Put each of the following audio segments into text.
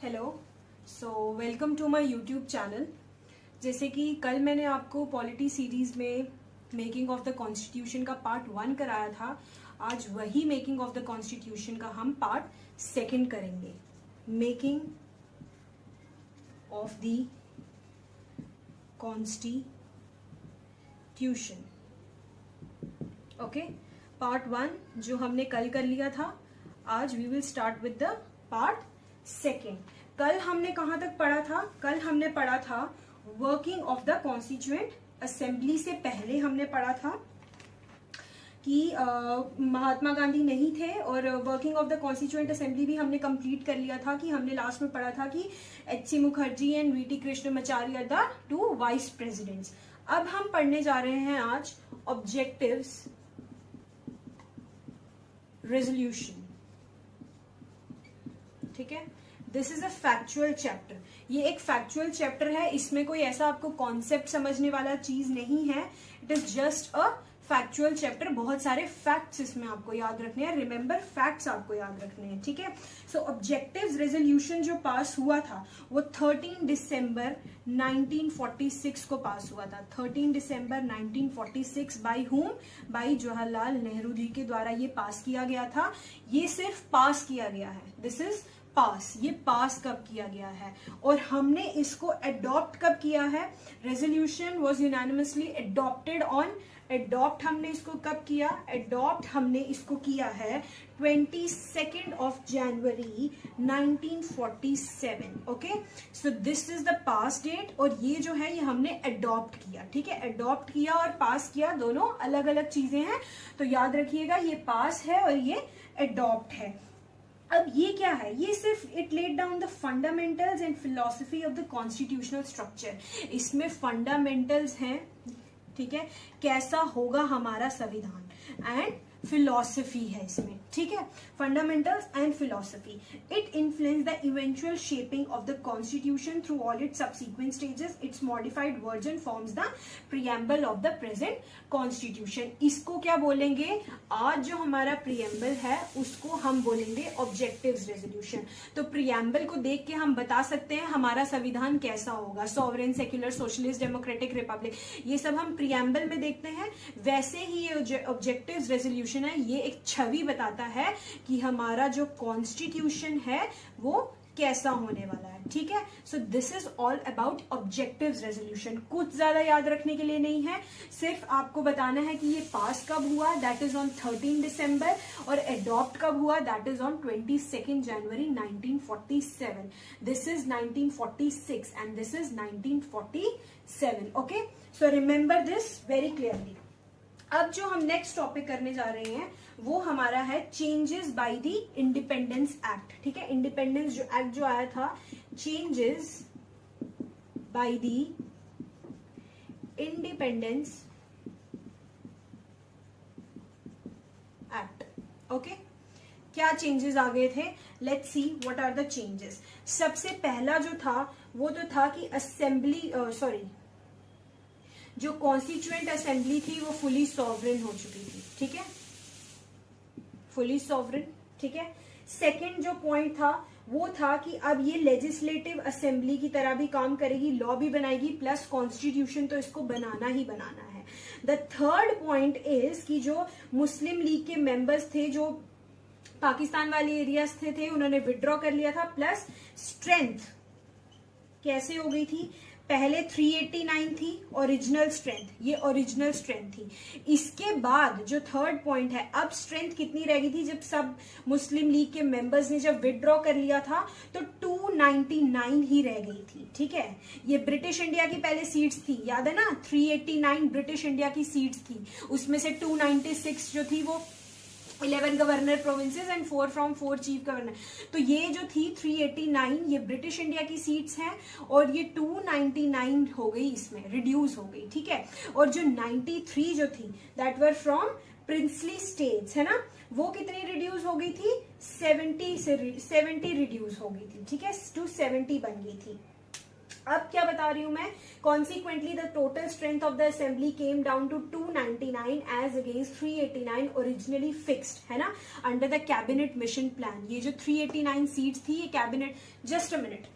Hello welcome to my YouTube channel. जैसे कि कल मैंने आपको पॉलिटी सीरीज में मेकिंग ऑफ द कॉन्स्टिट्यूशन का पार्ट 1 कराया था, आज वही मेकिंग ऑफ द कॉन्स्टिट्यूशन का हम पार्ट 2 करेंगे। Making of the constitution. Okay, part 1 जो हमने कल कर लिया था, आज we will start with the part 2। कल हमने कहां तक पढ़ा था? कल हमने पढ़ा था working of the constituent assembly से पहले हमने पढ़ा था कि महात्मा गांधी नहीं थे, और working of the constituent assembly भी हमने कंप्लीट कर लिया था कि हमने लास्ट में पढ़ा था कि H C. Mukherjee and V T. Krishnamachari are the 2 vice presidents. अब हम पढ़ने जा रहे हैं आज ऑब्जेक्टिव्स रेजोल्यूशन। ठीक है, this is a factual chapter. ये एक फैक्चुअल चैप्टर है, इसमें कोई ऐसा आपको कॉन्सेप्ट समझने वाला चीज नहीं है। It is just a factual chapter. बहुत सारे फैक्ट्स इसमें आपको याद रखने हैं। रिमेंबर, फैक्ट्स आपको याद रखने हैं। ठीक है, सो ऑब्जेक्टिव्स रेजोल्यूशन जो पास हुआ था वो 13 दिसंबर 1946 को पास हुआ था। 13 दिसंबर 1946 by whom? By Jawaharlal Nehru ji के द्वारा ये पास किया गया था। ये सिर्फ पास किया गया है, दिस इज पास। ये पास कब किया गया है और हमने इसको अडॉप्ट कब किया है? Resolution was unanimously adopted on, adopt हमने इसको कब किया? अडॉप्ट हमने इसको किया है 22 of January 1947। Okay, so this is the pass date, और ये जो है ये हमने अडॉप्ट किया। ठीक है, अडॉप्ट किया और पास किया दोनों अलग अलग चीजें हैं, तो याद रखिएगा ये पास है और ये अडॉप्ट है। अब ये क्या है? ये सिर्फ it laid down the fundamentals and philosophy of the constitutional structure. इसमें फंडामेंटल्स हैं, ठीक है, कैसा होगा हमारा संविधान, एंड फिलॉसफी है इसमें। ठीक है, fundamentals and philosophy. It influence the eventual shaping of the constitution through all it's subsequent stages. It's modified version forms the preamble of the present constitution. इसको क्या बोलेंगे? आज जो हमारा प्रीएम्बल है उसको हम बोलेंगे ऑब्जेक्टिव्स रेजोल्यूशन। तो प्रीएम्बल को देख के हम बता सकते हैं हमारा संविधान कैसा होगा, sovereign, secular, socialist, democratic, Republic, ये सब हम प्रीएम्बल में देखते हैं। वैसे ही ये ऑब्जेक्टिव्स रेजोल्यूशन है, ये एक छवि बताता है कि हमारा जो कॉन्स्टिट्यूशन है वो कैसा होने वाला है। ठीक है, सो this is all about objectives resolution. कुछ ज्यादा याद रखने के लिए नहीं है, सिर्फ आपको बताना है कि ये पास कब हुआ, दैट इज ऑन 13 दिसंबर, और अडॉप्ट कब हुआ, that is on 22 January 1947। This is 1946 and this is 1947। Okay, so remember this very clearly. अब जो हम नेक्स्ट टॉपिक करने जा रहे हैं वो हमारा है changes by the independence act. ठीक है, इंडिपेंडेंस जो एक्ट जो आया था, changes by the independence act. Okay, क्या चेंजेस आ गए थे? Let's see what are the changes. सबसे पहला जो था वो तो था कि असेंबली जो कॉन्स्टिट्यूएंट असेंबली थी वो फुली सॉवरेन हो चुकी थी। ठीक है, फुली सॉवरेन। ठीक है, सेकंड जो पॉइंट था वो था कि अब ये लेजिस्लेटिव असेंबली की तरह भी काम करेगी, लॉ भी बनाएगी, प्लस कॉन्स्टिट्यूशन तो इसको बनाना ही बनाना है। द थर्ड पॉइंट इज कि जो मुस्लिम लीग के मेंबर्स थे, जो पाकिस्तान वाले एरियाज थे, उन्होंने विड्रॉ कर लिया था। प्लस स्ट्रेंथ कैसे हो गई थी? पहले 389 थी ओरिजिनल स्ट्रेंथ, ये ओरिजिनल स्ट्रेंथ थी। इसके बाद जो थर्ड पॉइंट है, अब स्ट्रेंथ कितनी रह गई थी? जब सब मुस्लिम लीग के मेंबर्स ने जब विड्रॉ कर लिया था तो 299 ही रह गई थी। ठीक है, ये ब्रिटिश इंडिया की पहले सीट्स थी, याद है ना? 389 ब्रिटिश इंडिया की सीट्स थी, उसमें से 296 जो थी वो 11 governor provinces and 4 from 4 chief governor. तो ये जो थी 389 ये ब्रिटिश इंडिया की सीट्स हैं, और ये 299 हो गई, इसमें रिड्यूस हो गई। ठीक है, और जो 93 जो थी that were from princely states, है ना, वो कितनी रिड्यूस हो गई थी? 70 रिड्यूस हो गई थी। ठीक है, 270 बन गई थी। अब क्या बता रही हूं मैं, consequently the total strength of the assembly came down to 299 as against 389 originally fixed, है ना, under the cabinet mission plan. ये जो 389 सीट्स थी ये कैबिनेट, जस्ट अ मिनट,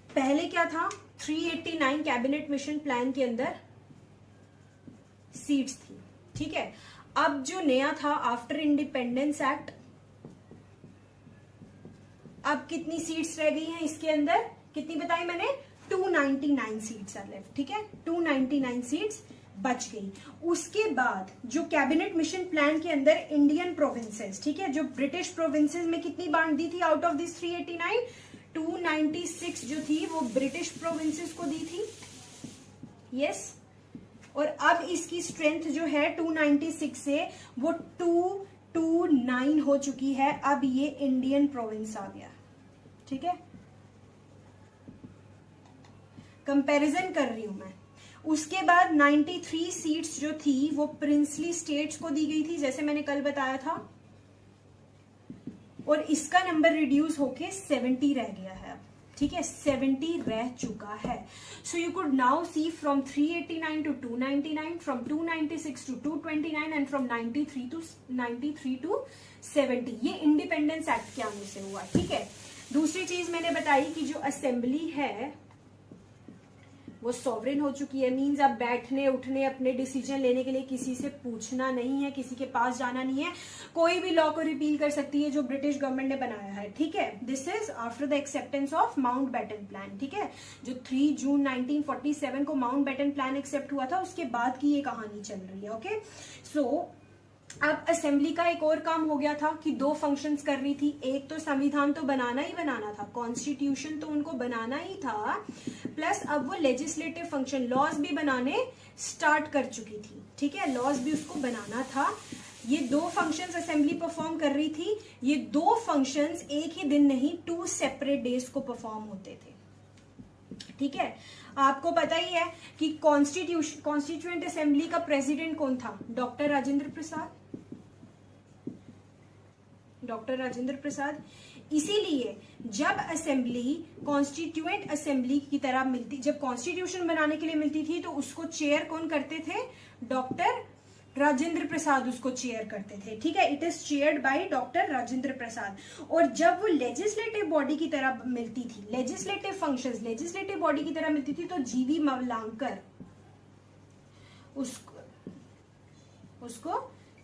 पहले क्या था, 389 कैबिनेट मिशन प्लान के अंदर सीट्स थी, ठीक है। अब जो नया था आफ्टर इंडिपेंडेंस एक्ट, अब कितनी सीट्स रह गई हैं इसके अंदर, कितनी बताई मैंने, 299 सीट्स आर लेफ्ट, ठीक है, 299 सीट्स बच गई। उसके बाद जो कैबिनेट मिशन प्लान के अंदर इंडियन प्रोविंसेस, ठीक है, जो ब्रिटिश प्रोविंसेस में कितनी बांट दी थी आउट ऑफ दिस 389, 296 जो थी वो ब्रिटिश प्रोविंसेस को दी थी, यस। और अब इसकी स्ट्रेंथ जो है 296 से वो 229 हो चुकी है, अब ये इंडियन प्रोविंस आ गया, ठीक है, कंपैरिजन कर रही हूं मैं। उसके बाद 93 सीट्स जो थी वो प्रिंसली स्टेट्स को दी गई थी, जैसे मैंने कल बताया था, और इसका नंबर रिड्यूस होके 70 रह गया है, ठीक है, 70 रह चुका है। So you could now see from 389 to 299, from 296 to 229 and from 93 to 70। ये इंडिपेंडेंस एक्ट के आने से हुआ, ठीक है। दूसरी चीज मैंने बताई कि जो असेंबली है वो सॉवरेन हो चुकी है, मींस अब बैठने उठने अपने डिसीजन लेने के लिए किसी से पूछना नहीं है, किसी के पास जाना नहीं है, कोई भी लॉ को रिपील कर सकती है जो ब्रिटिश गवर्नमेंट ने बनाया है, ठीक है। This is after the acceptance of Mountbatten plan, ठीक है, जो 3 जून 1947 को माउंटबेटन प्लान एक्सेप्ट हुआ था, उसके बाद की ये कहानी चल रही है, ओके। सो अब असेंबली का एक और काम हो गया था कि 2 फंक्शंस कर रही थी, एक तो संविधान तो बनाना ही बनाना था, कॉन्स्टिट्यूशन तो उनको बनाना ही था, प्लस अब वो लेजिस्लेटिव फंक्शन, लॉज भी बनाने स्टार्ट कर चुकी थी, ठीक है, लॉज भी उसको बनाना था। ये 2 फंक्शंस असेंबली परफॉर्म कर रही थी। ये 2 फंक्शंस एक ही दिन नहीं, 2 सेपरेट डेज को परफॉर्म होते थे, ठीक है। आपको पता ही है कि कॉन्स्टिट्यूएंट असेंबली का प्रेसिडेंट कौन था, डॉक्टर राजेंद्र प्रसाद, डॉक्टर राजेंद्र प्रसाद। इसीलिए जब असेंबली कॉन्स्टिट्यूएंट असेंबली की तरह मिलती, जब कॉन्स्टिट्यूशन बनाने के लिए मिलती थी तो उसको चेयर कौन करते थे, डॉक्टर राजेंद्र प्रसाद उसको चेयर करते थे, ठीक है, it is chaired by doctor Rajendra Prasad. और जब वो लेजिस्लेटिव बॉडी की तरह मिलती थी, लेजिस्लेटिव फंक्शंस लेजिस्लेटिव बॉडी की तरह मिलती थी, तो जीवी मवलांकर उसको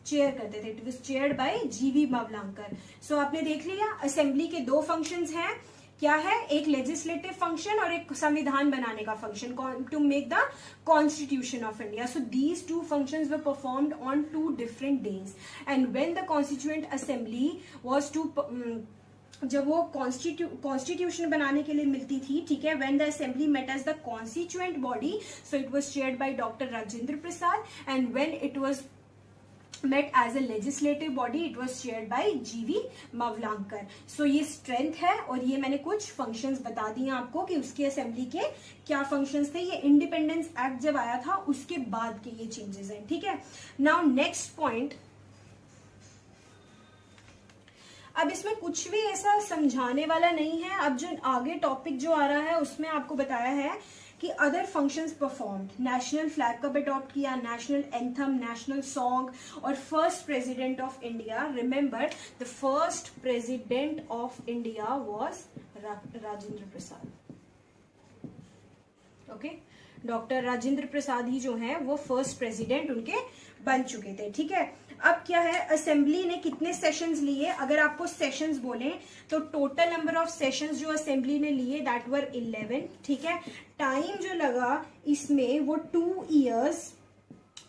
चेयर करते थे, it was chaired by GV Mavalankar. सो आपने देख लिया असेंबली के 2 फंक्शंस हैं, क्या है, एक लेजिस्लेटिव फंक्शन और एक संविधान बनाने का function, to make the constitution of India. So these 2 functions were performed on 2 different days, and when the constituent assembly was to जब वो कॉन्स्टिट्यूशन बनाने के लिए मिलती थी, ठीक है, when the assembly met as the constituent body, so it was chaired by doctor Rajendra Prasad, and when it was met as a legislative body it was chaired by जीवी मवलांकर। सो ये स्ट्रेंथ है, और ये मैंने कुछ फंक्शंस बता दिए आपको कि उसकी असेंबली के क्या फंक्शंस थे। ये इंडिपेंडेंस एक्ट जब आया था उसके बाद के ये चेंजेस हैं, ठीक है। नाउ नेक्स्ट पॉइंट, अब इसमें कुछ भी ऐसा समझाने वाला नहीं है। अब जो आगे टॉपिक जो आ रहा है उसमें आपको बताया है कि other functions performed, national flag कब अडॉप्ट किया, नेशनल एंथम, नेशनल सॉन्ग, और first president of India. Remember the first president of India was Rajendra Prasad, okay, doctor Rajendra Prasad ही जो है वो फर्स्ट प्रेसिडेंट उनके बन चुके थे, ठीक है। अब क्या है, असेंबली ने कितने सेशंस लिए, अगर आपको सेशंस बोले तो टोटल नंबर ऑफ सेशंस जो असेंबली ने लिए दैट वर 11, ठीक है। टाइम जो लगा इसमें वो 2 years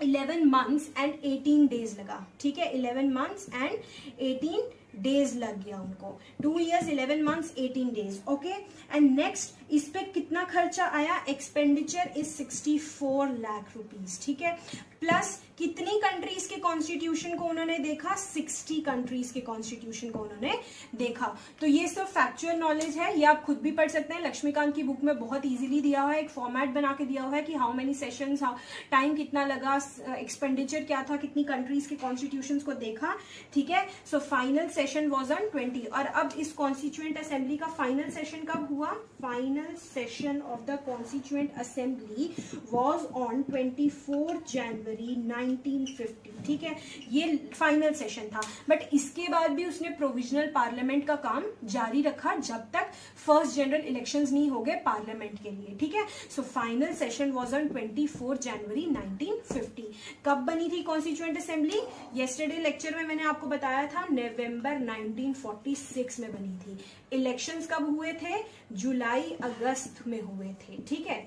11 months एंड 18 days लगा, ठीक है, 11 months एंड 18 डेज लग गया उनको, 2 years 11 months 18 days. Okay, and next इस पे कितना खर्चा आया, एक्सपेंडिचर इज 64 लाख रुपीज, ठीक है, प्लस कितनी कंट्रीज के कॉन्स्टिट्यूशन को उन्होंने देखा, 60 कंट्रीज के कॉन्स्टिट्यूशन को उन्होंने देखा. तो ये सब फैक्चुअल नॉलेज है, ये आप खुद भी पढ़ सकते हैं. लक्ष्मीकांत की बुक में बहुत इजीली दिया हुआ है, एक फॉर्मेट बना के दिया हुआ है कि हाउ मेनी सेशंस, टाइम कितना लगा, एक्सपेंडिचर क्या था, कितनी कंट्रीज के कॉन्स्टिट्यूशन को देखा, ठीक है. So final session was on 20. और अब इस कॉन्स्टिट्यूएंट असेंबली का फाइनल सेशन कब हुआ, final session of the constituent assembly was on 24 जनवरी 1950, ठीक है. ये फाइनल सेशन था, बट इसके बाद भी उसने प्रोविजनल पार्लियामेंट का काम जारी रखा जब तक फर्स्ट जनरल इलेक्शंस नहीं हो गए पार्लियामेंट के लिए, ठीक है. So final session was on 24 जनवरी 1950. कब बनी थी कॉन्स्टिट्यूएंट असेंबली, येस्टरडे लेक्चर में मैंने आपको बताया था, नवंबर 1946 में बनी थी. इलेक्शंस कब हुए थे, जुलाई अगस्त में हुए थे, ठीक है.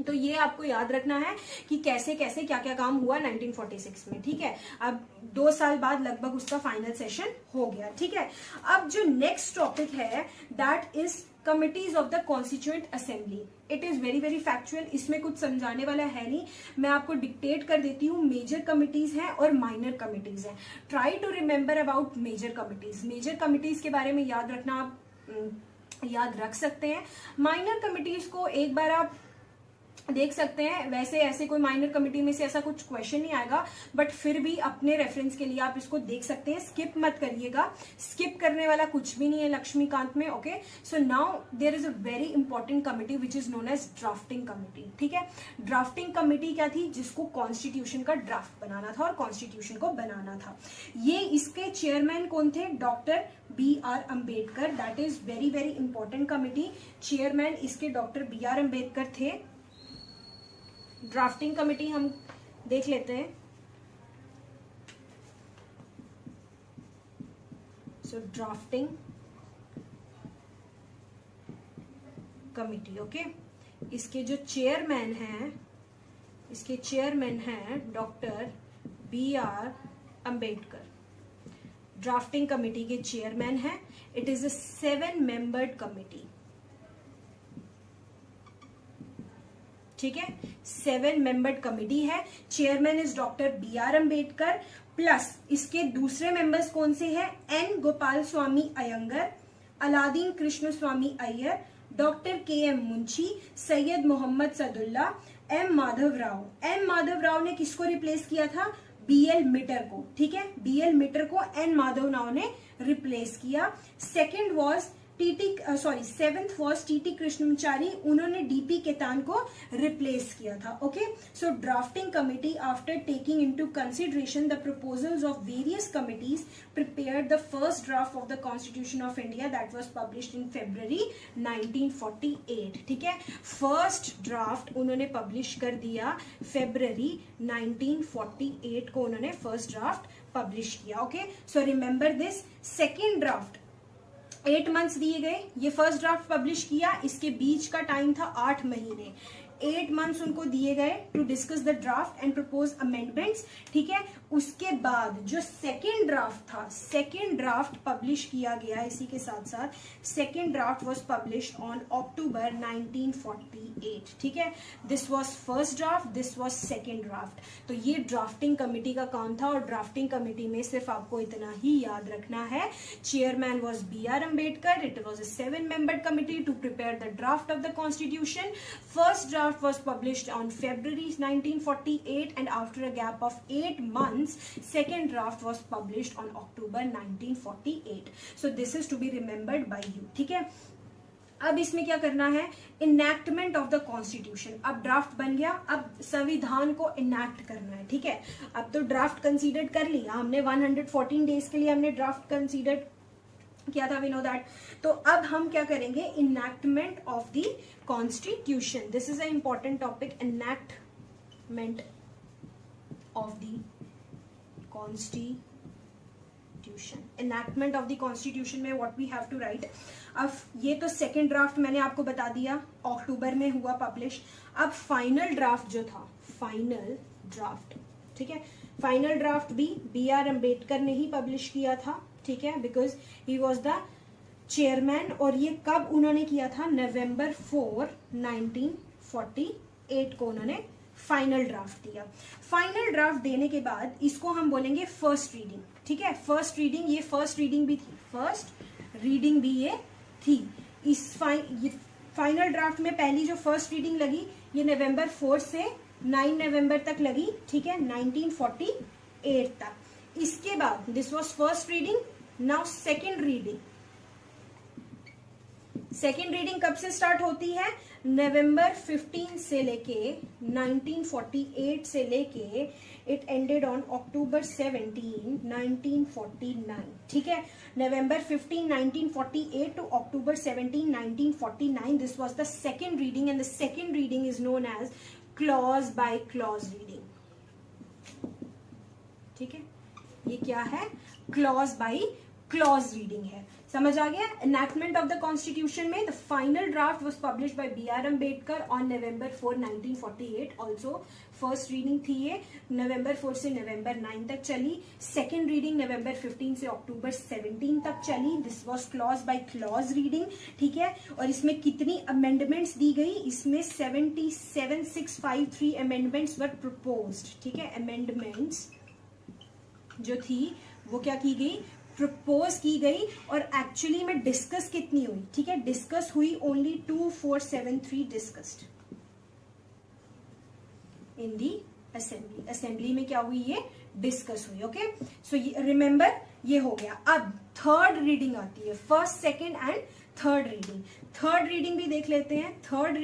तो ये आपको याद रखना है कि कैसे कैसे क्या क्या काम हुआ 1946 में, ठीक है. अब 2 साल बाद लगभग उसका फाइनल सेशन हो गया, ठीक है. अब जो नेक्स्ट टॉपिक है that is committees of the constituent assembly. It is very very factual, इसमें कुछ समझाने वाला है नहीं, मैं आपको डिक्टेट कर देती हूँ. मेजर कमिटीज हैं और माइनर कमिटीज हैं. Try to remember about major committees. Major committees के बारे में याद रखना, आप याद रख सकते हैं. माइनर कमिटीज को एक बार आप देख सकते हैं, वैसे ऐसे कोई माइनर कमिटी में से ऐसा कुछ क्वेश्चन नहीं आएगा, बट फिर भी अपने रेफरेंस के लिए आप इसको देख सकते हैं. स्किप मत करिएगा, स्किप करने वाला कुछ भी नहीं है लक्ष्मीकांत में. Okay, so now there is a very important committee which is known as drafting committee, ठीक है. ड्राफ्टिंग कमिटी क्या थी, जिसको कॉन्स्टिट्यूशन का ड्राफ्ट बनाना था और कॉन्स्टिट्यूशन को बनाना था. ये इसके चेयरमैन कौन थे, doctor BR Ambedkar. That is very very important committee. Chairman इसके डॉक्टर BR अम्बेडकर थे. ड्राफ्टिंग कमिटी हम देख लेते हैं. सो ड्राफ्टिंग कमिटी, ओके, इसके जो चेयरमैन हैं, इसके चेयरमैन हैं doctor BR Ambedkar. Drafting committee के चेयरमैन हैं. It is a 7 membered committee, ठीक है. 7 मेंबर्ड कमिटी है. Chairman is doctor BR Ambedkar, plus इसके दूसरे मेंबर्स कौन से हैं, N Gopal Swami Ayyangar, Alladi Krishna Swami Iyer, doctor KM Munshi, Syed Mohammad Saadulla, M Madhav Rao. M Madhav Rao ने किसको रिप्लेस किया था, BL मिटर को, ठीक है. BL मिटर को N माधव राव ने रिप्लेस किया. Second was seventh was TT Krishnamachari, उन्होंने DP केतान को रिप्लेस किया था. Okay, so drafting committee after taking into consideration the proposals of various committees prepared the first draft of the constitution of India that was published in February 1948, ठीक है. First draft उन्होंने publish कर दिया February 1948 को, उन्होंने first draft publish किया. Okay, so remember this. Second draft 8 months दिए गए. ये फर्स्ट ड्राफ्ट पब्लिश किया, इसके बीच का टाइम था 8 महीने. 8 मंथ्स उनको दिए गए to discuss the draft and propose amendments, ठीक है. उसके बाद जो सेकेंड ड्राफ्ट था, सेकेंड ड्राफ्ट पब्लिश किया गया. इसी के साथ साथ second draft was published on October 1948, ठीक है. This was first draft, this was second draft. तो ये ड्राफ्टिंग कमिटी का काम था, और ड्राफ्टिंग कमिटी में सिर्फ आपको इतना ही याद रखना है. Chairman was BR Ambedkar. It was a 7 membered committee to prepare the draft of the constitution. First draft was published on February 1948, and after a gap of 8 months second draft was published on October 1948. So this is to be remembered by you, ठीक है. अब इसमें क्या करना है, enactment of the constitution. अब draft बन गया, अब संविधान को इनैक्ट करना है, ठीक है. अब तो ड्राफ्ट कंसीडर कर लिया हमने, 114 डेज के लिए हमने ड्राफ्ट कंसीडर किया था, वी नो दैट. तो अब हम क्या करेंगे, enactment of the constitution. This is a important topic, enactment of the constitution. Enactment of the constitution में what we have to write. अब ये तो सेकेंड ड्राफ्ट मैंने आपको बता दिया, अक्टूबर में हुआ पब्लिश. अब फाइनल ड्राफ्ट जो था, फाइनल ड्राफ्ट, ठीक है. फाइनल ड्राफ्ट भी BR अम्बेडकर ने ही पब्लिश किया था, ठीक है, because he was the chairman. और ये कब उन्होंने किया था? November 4, 1948 को उन्होंने फाइनल ड्राफ्ट दिया। फाइनल ड्राफ्ट देने के बाद इसको हम बोलेंगे फर्स्ट रीडिंग, ठीक है। फर्स्ट रीडिंग, ये फर्स्ट रीडिंग भी थी, फर्स्ट रीडिंग भी ये थी। इस फाइनल ड्राफ्ट में पहली जो फर्स्ट रीडिंग लगी ये November 4 से 9 नवंबर तक लगी, ठीक है, 1948 तक। इसके बाद this was first reading, now second reading. Second reading कब से स्टार्ट होती है? November 15 से लेके 1948 से लेके इट एंडेड ऑन October 17, 1949, ठीक है। November 15, 1948 to October 17, 1949, this was the second reading and the second reading is known as clause by clause reading, ठीक है। ये क्या है? क्लॉज बाई क्लॉज रीडिंग है। समझ आ गया? एनैक्टमेंट ऑफ द कॉन्स्टिट्यूशन में the final draft was published by B.R. Ambedkar on November 4, 1948। Also first reading थी ये, November 4 से November 9 तक चली। सेकेंड रीडिंग November 15 से October 17 तक चली। This was clause by clause reading, ठीक है। और इसमें कितनी अमेंडमेंट्स दी गई? इसमें 77653 अमेंडमेंट्स वर प्रपोज्ड, ठीक है। अमेंडमेंट्स जो थी वो क्या की गई? प्रपोज की गई। और एक्चुअली में डिस्कस कितनी हुई? ठीक है, डिस्कस हुई only 2473 discussed in the assembly. Assembly में क्या हुई? ये डिस्कस हुई। ओके, सो रिमेंबर ये हो गया। अब थर्ड रीडिंग आती है, first, second and third reading. Third reading भी देख लेते हैं। थर्ड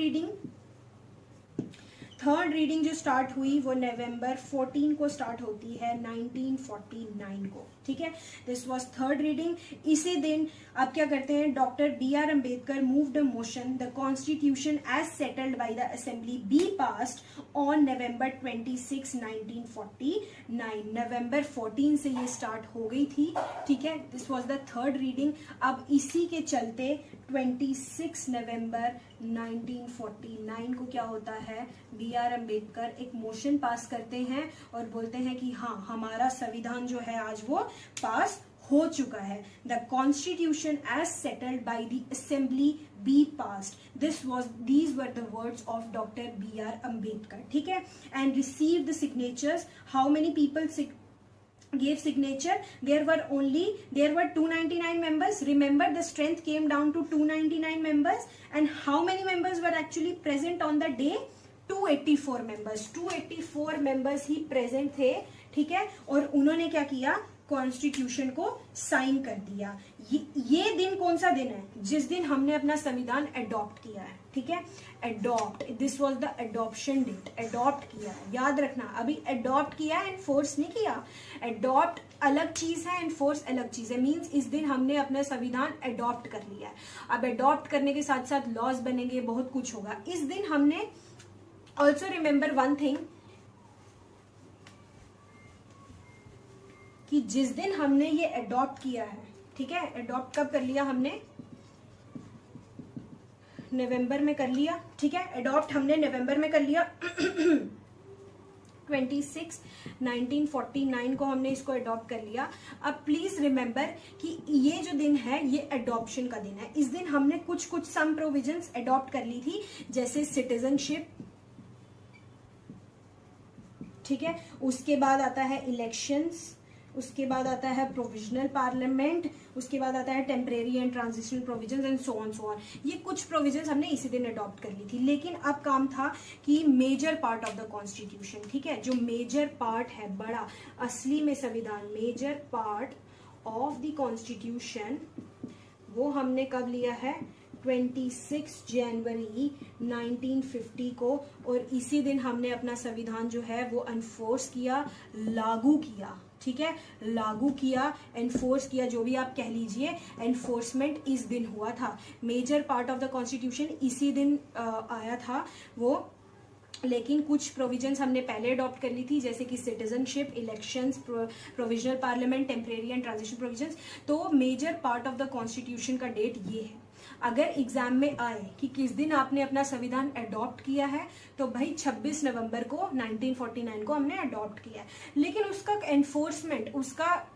रीडिंग जो स्टार्ट हुई वो November 14 को स्टार्ट होती है, 1949 को, ठीक है। This was third reading. इसी दिन आप क्या करते हैं? Doctor B.R. Ambedkar moved a motion the constitution as settled by the assembly be passed on November 26, 1949। November 14 से ये स्टार्ट हो गई थी, ठीक है। This was the third reading. अब इसी के चलते 26 November 1949 को क्या होता है? B.R. अम्बेडकर एक मोशन पास करते हैं और बोलते हैं कि हाँ, हमारा संविधान जो है आज वो पास हो चुका है। The constitution as settled by the assembly be passed. These were the words of doctor B.R. Ambedkar, ठीक है। And receive the signatures. How many people gave signature? There were 299 members. Remember, the strength came down to 299 members. And how many members were actually present on the day? 284 members. 284 members he present थे, ठीक है। और उन्होंने क्या किया? Constitution को sign कर दिया। ये दिन कौन सा दिन है? जिस दिन हमने अपना संविधान अडॉप्ट किया है, ठीक है। Adopt, this was the adoption date. Adopt किया, याद रखना। अभी अडॉप्ट किया है, एनफोर्स नहीं किया। अडॉप्ट अलग चीज है, एनफोर्स अलग चीज है। मींस इस दिन हमने अपना संविधान अडॉप्ट कर लिया है। अब अडॉप्ट करने के साथ साथ लॉज बनेंगे, बहुत कुछ होगा। इस दिन हमने ऑल्सो रिमेंबर वन थिंग कि जिस दिन हमने ये अडॉप्ट किया है, ठीक है। अडॉप्ट कब कर लिया हमने? नवंबर में कर लिया, ठीक है। अडॉप्ट हमने नवंबर में कर लिया। 26 1949 को हमने इसको अडॉप्ट कर लिया। अब प्लीज रिमेंबर कि ये जो दिन है ये अडॉप्शन का दिन है। इस दिन हमने कुछ सम प्रोविजंस अडॉप्ट कर ली थी, जैसे सिटीजनशिप, ठीक है। उसके बाद आता है इलेक्शंस, उसके बाद आता है प्रोविजनल पार्लियामेंट, उसके बाद आता है temporary and transitional provisions and so on. ये कुछ प्रोविजंस हमने इसी दिन अडॉप्ट कर ली थी। लेकिन अब काम था कि major part of the constitution, ठीक है, जो मेजर पार्ट है, बड़ा असली में संविधान, major part of the constitution, वो हमने कब लिया है? 26 जनवरी 1950 को। और इसी दिन हमने अपना संविधान जो है वो एनफोर्स किया, लागू किया, ठीक है। लागू किया, एनफोर्स किया, जो भी आप कह लीजिए, एनफोर्समेंट इस दिन हुआ था। Major part of the constitution इसी दिन आया था वो। लेकिन कुछ प्रोविजंस हमने पहले अडॉप्ट कर ली थी, जैसे कि citizenship, elections, provisional parliament, temporary and transition provisions. तो major part of the constitution का डेट ये है। अगर एग्जाम में आए कि किस दिन आपने अपना संविधान अडॉप्ट किया है, तो भाई 26 नवंबर को 1949 को हमने अडॉप्ट किया है। लेकिन उसका एनफोर्समेंट, उसका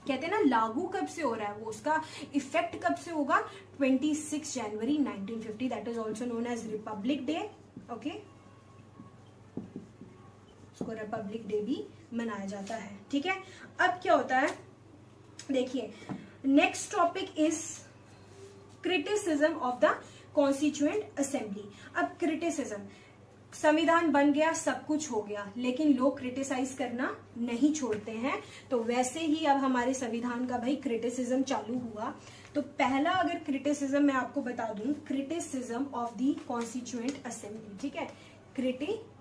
कहते हैं ना लागू कब से हो रहा है, वो उसका इफेक्ट कब से होगा, 26 जनवरी 1950, that is also known as republic day. Okay, उसको रिपब्लिक डे भी मनाया जाता है। ठीक है, अब क्या होता है, देखिए next topic is criticism of the constituent assembly. अब क्रिटिसिज्म, संविधान बन गया, सब कुछ हो गया, लेकिन लोग क्रिटिसाइज करना नहीं छोड़ते हैं, तो वैसे ही अब हमारे संविधान का भाई क्रिटिसिज्म चालू हुआ। तो पहला अगर क्रिटिसिज्म मैं आपको बता दूं, criticism of the constituent assembly. ठीक है, क्रिटिसिज्म,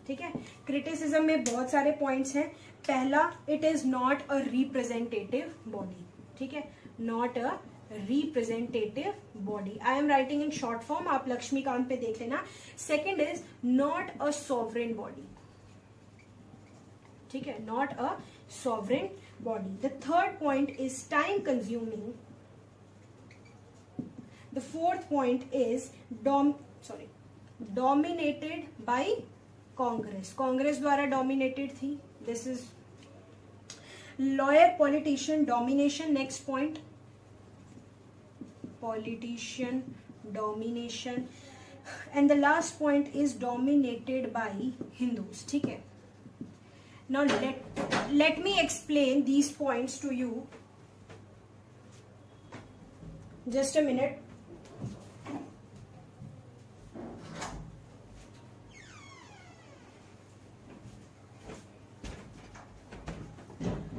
ठीक है, क्रिटिसिज्म में बहुत सारे पॉइंट्स हैं। पहला, it is not a representative body. ठीक है, not a representative body, I am writing in short form, आप लक्ष्मीकांत पे देख लेना। Second is not a sovereign body. ठीक है, not a sovereign body. The third point is time consuming. The fourth point is dominated by Congress, Congress द्वारा dominated थी। This is lawyer politician domination. Next point, politician domination, and the last point is dominated by Hindus. ठीक है, now let me explain these points to you, just a minute.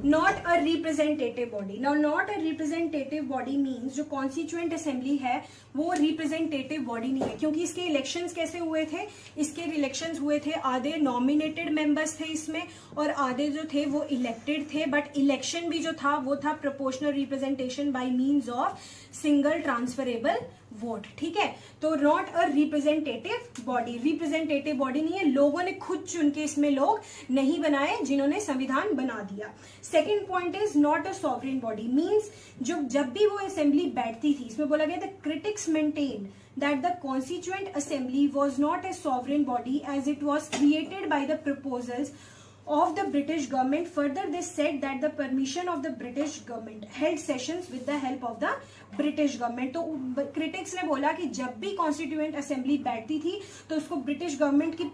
Not a representative body. Now not a representative body means जो constituent assembly है वो representative body नहीं है, क्योंकि इसके elections कैसे हुए थे, इसके इलेक्शंस हुए थे, आधे नॉमिनेटेड मेंबर्स थे इसमें और आधे जो थे वो इलेक्टेड थे, बट इलेक्शन भी जो था वो था proportional representation bye means of single transferable vote. ठीक है, तो not a representative body, representative body नहीं है, लोगों ने खुद चुन के इसमें लोग नहीं बनाए जिन्होंने संविधान बना दिया। Second point is not a sovereign body, means जो जब भी वो असेंबली बैठती थी, इसमें बोला गया the critics maintain that the constituent assembly was not a sovereign body as it was created by the proposals of the British government. Further, they said that the permission of the British government held sessions with the help of the British government. तो critics ने बोला कि जब भी constituent assembly बैठती थी तो उसको ब्रिटिश गवर्नमेंट की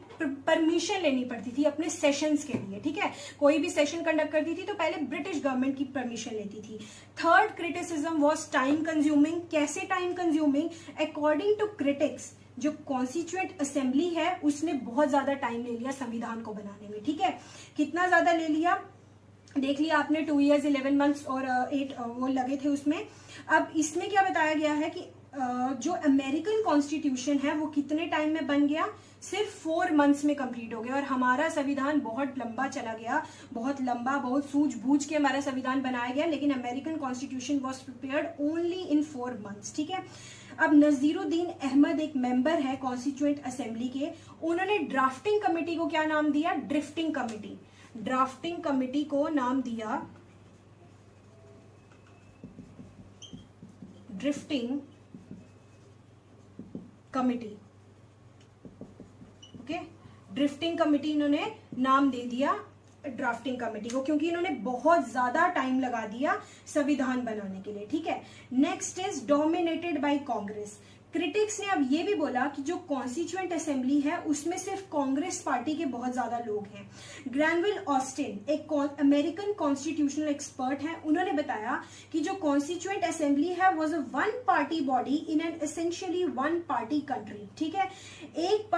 परमिशन लेनी पड़ती थी अपने सेशंस के लिए। ठीक है, कोई भी सेशन कंडक्ट करती थी तो पहले ब्रिटिश गवर्नमेंट की परमिशन लेती थी। Third criticism was time consuming. कैसे time consuming? According to critics जो कॉन्स्टिट्यूएंट असेंबली है उसने बहुत ज्यादा टाइम ले लिया संविधान को बनाने में। ठीक है, कितना ज्यादा ले लिया देख लिया आपने, 2 years 11 months और 8 वो लगे थे उसमें। अब इसमें क्या बताया गया है कि जो अमेरिकन कॉन्स्टिट्यूशन है वो कितने टाइम में बन गया, सिर्फ 4 months में कंप्लीट हो गया। और हमारा संविधान बहुत लंबा चला गया, बहुत लंबा, बहुत सूझबूझ के हमारा संविधान बनाया गया, लेकिन American constitution was prepared only in 4 months। ठीक है, अब नजीरुद्दीन अहमद एक मेंबर है कॉन्स्टिट्यूएंट असेंबली के, उन्होंने ड्राफ्टिंग कमेटी को क्या नाम दिया? Drifting committee. ड्राफ्टिंग कमेटी को नाम दिया drifting committee. Okay, drifting committee इन्होंने नाम दे दिया ड्राफ्टिंग कमेटी को, क्योंकि इन्होंने बहुत ज्यादा टाइम लगा दिया संविधान बनाने के लिए। ठीक है, next is dominated by Congress. Critics ने अब ये भी बोला कि जो कॉन्स्टिट्यूएंट असेंबली है उसमें सिर्फ कांग्रेस पार्टी के बहुत ज्यादा लोग हैं। ग्रैनविल ऑस्टिन एक अमेरिकन कॉन्स्टिट्यूशनल एक्सपर्ट हैं, उन्होंने बताया कि जो कॉन्स्टिट्यूएंट असेंबली है was a one party body in an essentially one party country. ठीक है, एक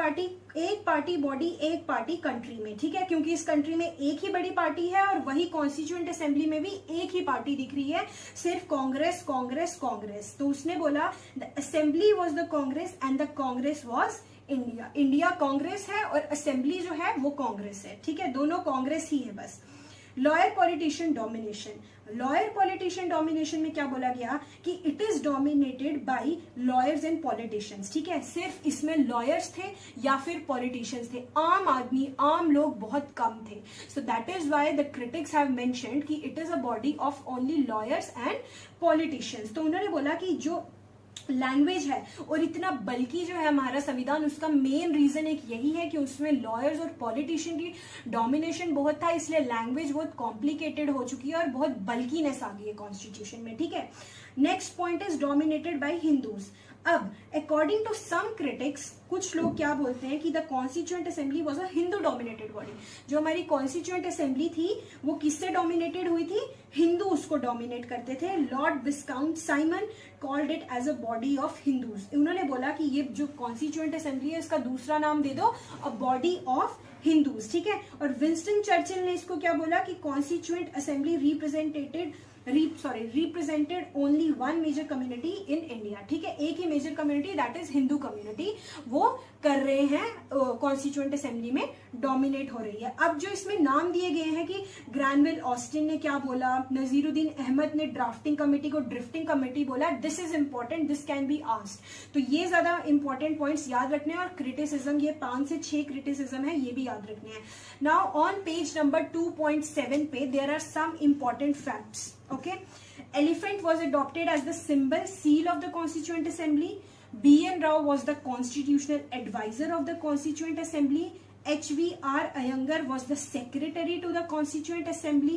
पार्टी बॉडी एक पार्टी कंट्री में। ठीक है, क्योंकि इस कंट्री में एक ही बड़ी पार्टी है और वही कॉन्स्टिट्यूएंट असेंबली में भी एक ही पार्टी दिख रही है, सिर्फ कांग्रेस कांग्रेस कांग्रेस। तो उसने बोला the assembly was the Congress and the Congress was India। India Congress है और असेंबली जो है वो कांग्रेस है। ठीक है, दोनों कांग्रेस ही है बस। Lawyer politician domination, lawyer politician domination में क्या बोला गया कि it is dominated by lawyers and politicians. ठीक है, सिर्फ इसमें लॉयर्स थे या फिर पॉलिटिशियंस थे, आम आदमी आम लोग बहुत कम थे। So that is why the critics have mentioned कि it is a body of only lawyers and politicians. तो उन्होंने बोला कि जो लैंग्वेज है और इतना बल्कि जो है हमारा संविधान, उसका मेन रीजन एक यही है कि उसमें लॉयर्स और पॉलिटिशियन की डोमिनेशन बहुत था, इसलिए लैंग्वेज बहुत कॉम्प्लिकेटेड हो चुकी है और बहुत बल्कीनेस आ गई है कॉन्स्टिट्यूशन में, ठीक है। Next point is dominated by Hindus. अब अकॉर्डिंग टू सम क्रिटिक्स, कुछ लोग क्या बोलते हैं कि the constituent assembly was a Hindu dominated body. जो हमारी कॉन्स्टिट्यूएंट असेंबली थी वो किससे डोमिनेटेड हुई थी? हिंदू उसको डोमिनेट करते थे। Lord Viscount Simon called it as a body of Hindus. उन्होंने बोला कि ये जो कॉन्स्टिट्यूएंट असेंबली है इसका दूसरा नाम दे दो, अ बॉडी ऑफ हिंदूज, ठीक है। और विंस्टन चर्चिल ने इसको क्या बोला कि constituent assembly represented only one major community in India, ठीक है। एक ही major community, that is Hindu community, वो कर रहे हैं कॉन्स्टिट्यूएंट असेंबली में डोमिनेट हो रही है। अब जो इसमें नाम दिए गए हैं कि ग्रैनविल ऑस्टिन ने क्या बोला, नजीरुद्दीन अहमद ने ड्राफ्टिंग कमेटी को ड्रिफ्टिंग कमेटी बोला, this is important, this can be asked. तो ये ज्यादा इंपॉर्टेंट पॉइंट्स याद रखने हैं। और क्रिटिसिज्म, ये 5 से 6 क्रिटिसिज्म है, ये भी याद रखने हैं। नाउ ऑन पेज नंबर 2.7 पे there are some important facts, okay. Elephant was adopted as the symbol seal of the Constituent Assembly. B.N. Rao was the constitutional advisor of the Constituent Assembly. H.V.R. Iyengar was the secretary to the Constituent Assembly.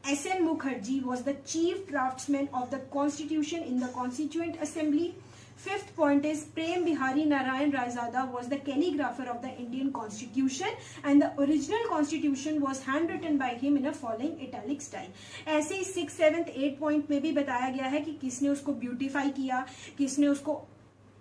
S.N. Mukherjee was the chief draftsman of the Constitution in the Constituent Assembly. Fifth point is Prem Bihari Narayan Raizada was the calligrapher of the Indian Constitution and the original Constitution was handwritten by him in a following italic style. ऐसे ही 6th, 7th, 8th point में भी बताया गया है कि किसने उसको beautify किया, किसने उसको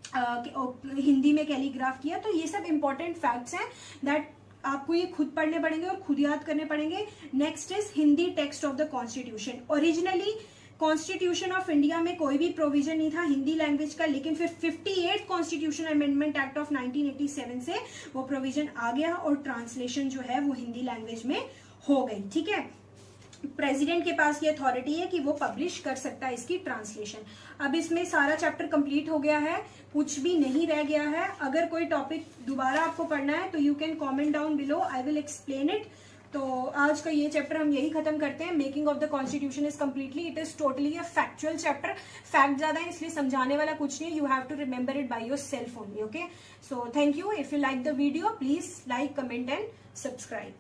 हिंदी में कैलीग्राफ किया। तो ये सब इंपॉर्टेंट फैक्ट्स हैं दैट आपको ये खुद पढ़ने पड़ेंगे और खुद याद करने पड़ेंगे। Next is Hindi text of the constitution. Originally constitution of India में कोई भी प्रोविजन नहीं था हिंदी लैंग्वेज का, लेकिन फिर 58 कॉन्स्टिट्यूशन अमेंडमेंट एक्ट ऑफ 1987 से वो प्रोविजन आ गया और ट्रांसलेशन जो है वो हिंदी लैंग्वेज में हो गई, ठीक है। प्रेसिडेंट के पास ये अथॉरिटी है कि वो पब्लिश कर सकता है इसकी ट्रांसलेशन। अब इसमें सारा चैप्टर कंप्लीट हो गया है, कुछ भी नहीं रह गया है। अगर कोई टॉपिक दोबारा आपको पढ़ना है तो you can comment down below, I will explain it. तो आज का ये चैप्टर हम यही खत्म करते हैं। Making of the constitution is completely, it is totally a factual chapter. Fact ज्यादा है इसलिए समझाने वाला कुछ नहीं, you have to remember it by yourself only, okay. So thank you. If you like the video please like, comment and subscribe.